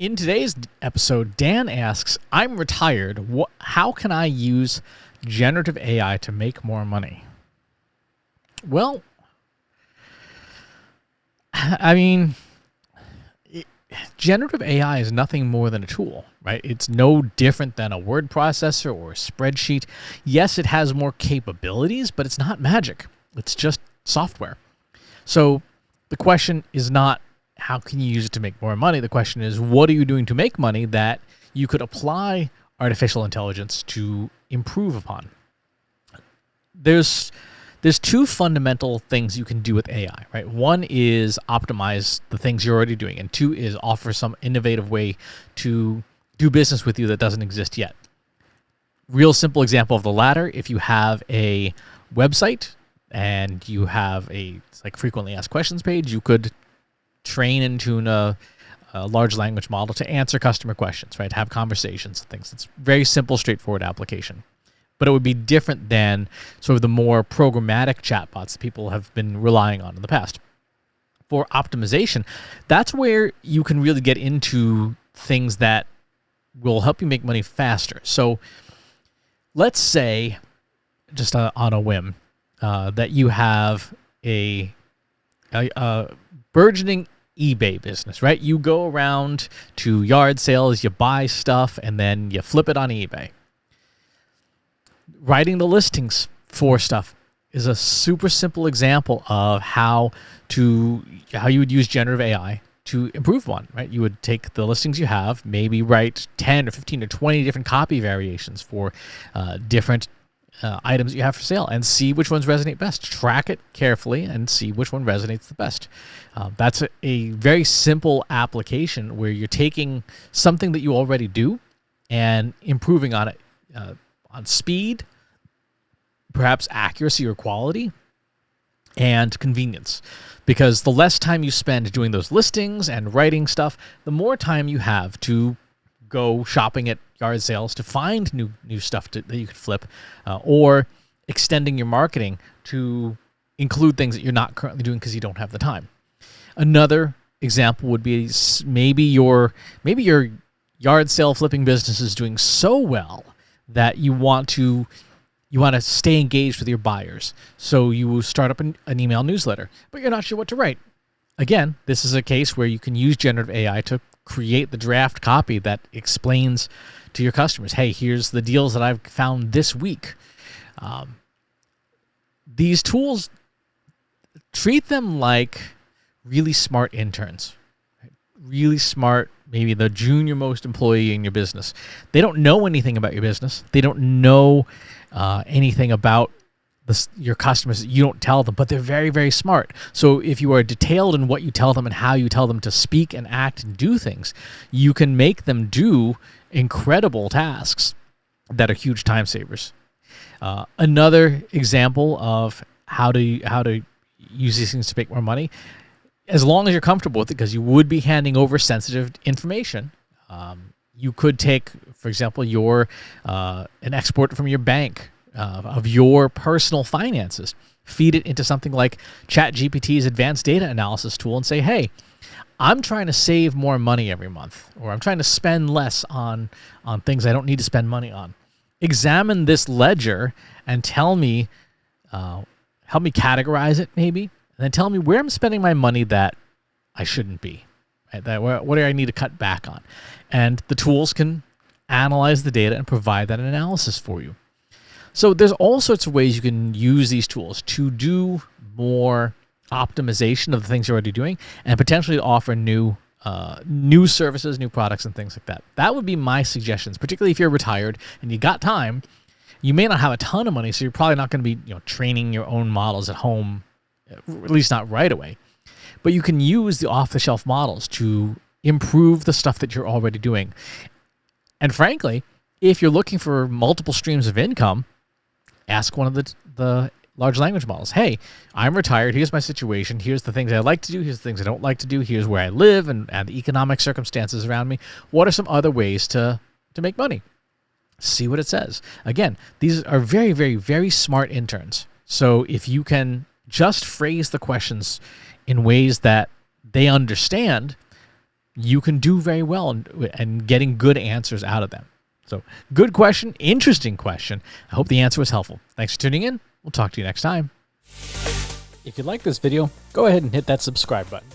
In today's episode, Dan asks, I'm retired. How can I use generative AI to make more money? Well, I mean, generative AI is nothing more than a tool, right? It's no different than a word processor or a spreadsheet. Yes, it has more capabilities, but it's not magic. It's just software. So the question is not, how can you use it to make more money? The question is, what are you doing to make money that you could apply artificial intelligence to improve upon? There's two fundamental things you can do with AI, right? One is optimize the things you're already doing, and two is offer some innovative way to do business with you that doesn't exist yet. Real simple example of the latter, if you have a website and you have a frequently asked questions page, you could train and tune a large language model to answer customer questions, right? Have conversations and things. It's very simple, straightforward application. But it would be different than sort of the more programmatic chatbots that people have been relying on in the past. For optimization, that's where you can really get into things that will help you make money faster. So let's say, just on a whim, that you have a burgeoning eBay business, right? You go around to yard sales, you buy stuff, and then you flip it on eBay. Writing the listings for stuff is a super simple example of how you would use generative AI to improve one, right? You would take the listings you have, maybe write 10 or 15 or 20 different copy variations for different items you have for sale and see which ones resonate best. Track it carefully and see which one resonates the best. That's a very simple application where you're taking something that you already do and improving on it, on speed, perhaps accuracy or quality, and convenience. Because the less time you spend doing those listings and writing stuff, the more time you have to go shopping at yard sales to find new stuff that you could flip, or extending your marketing to include things that you're not currently doing because you don't have the time. Another example would be maybe your yard sale flipping business is doing so well that you want to stay engaged with your buyers. So you start up an email newsletter, but you're not sure what to write. Again, this is a case where you can use generative AI to create the draft copy that explains to your customers, hey, here's the deals that I've found this week. These tools, treat them like really smart interns, right? Really smart, maybe the junior most employee in your business. They don't know anything about your business. They don't know anything about your customers. You don't tell them, but they're very, very smart. So if you are detailed in what you tell them and how you tell them to speak and act and do things, you can make them do incredible tasks that are huge time savers. Another example of how to use these things to make more money, as long as you're comfortable with it, because you would be handing over sensitive information. You could take, for example, an export from your bank of your personal finances, feed it into something like ChatGPT's advanced data analysis tool and say, hey, I'm trying to save more money every month, or I'm trying to spend less on things I don't need to spend money on. Examine this ledger and tell me, help me categorize it maybe, and then tell me where I'm spending my money that I shouldn't be. Right? What do I need to cut back on? And the tools can analyze the data and provide that analysis for you. So there's all sorts of ways you can use these tools to do more optimization of the things you're already doing and potentially offer new services, new products, and things like that. That would be my suggestions, particularly if you're retired and you got time. You may not have a ton of money, so you're probably not going to be training your own models at home, at least not right away. But you can use the off-the-shelf models to improve the stuff that you're already doing. And frankly, if you're looking for multiple streams of income, ask one of the large language models. Hey, I'm retired. Here's my situation. Here's the things I like to do. Here's the things I don't like to do. Here's where I live and the economic circumstances around me. What are some other ways to make money? See what it says. Again, these are very, very, very smart interns. So if you can just phrase the questions in ways that they understand, you can do very well and getting good answers out of them. So good question, interesting question. I hope the answer was helpful. Thanks for tuning in. We'll talk to you next time. If you like this video, go ahead and hit that subscribe button.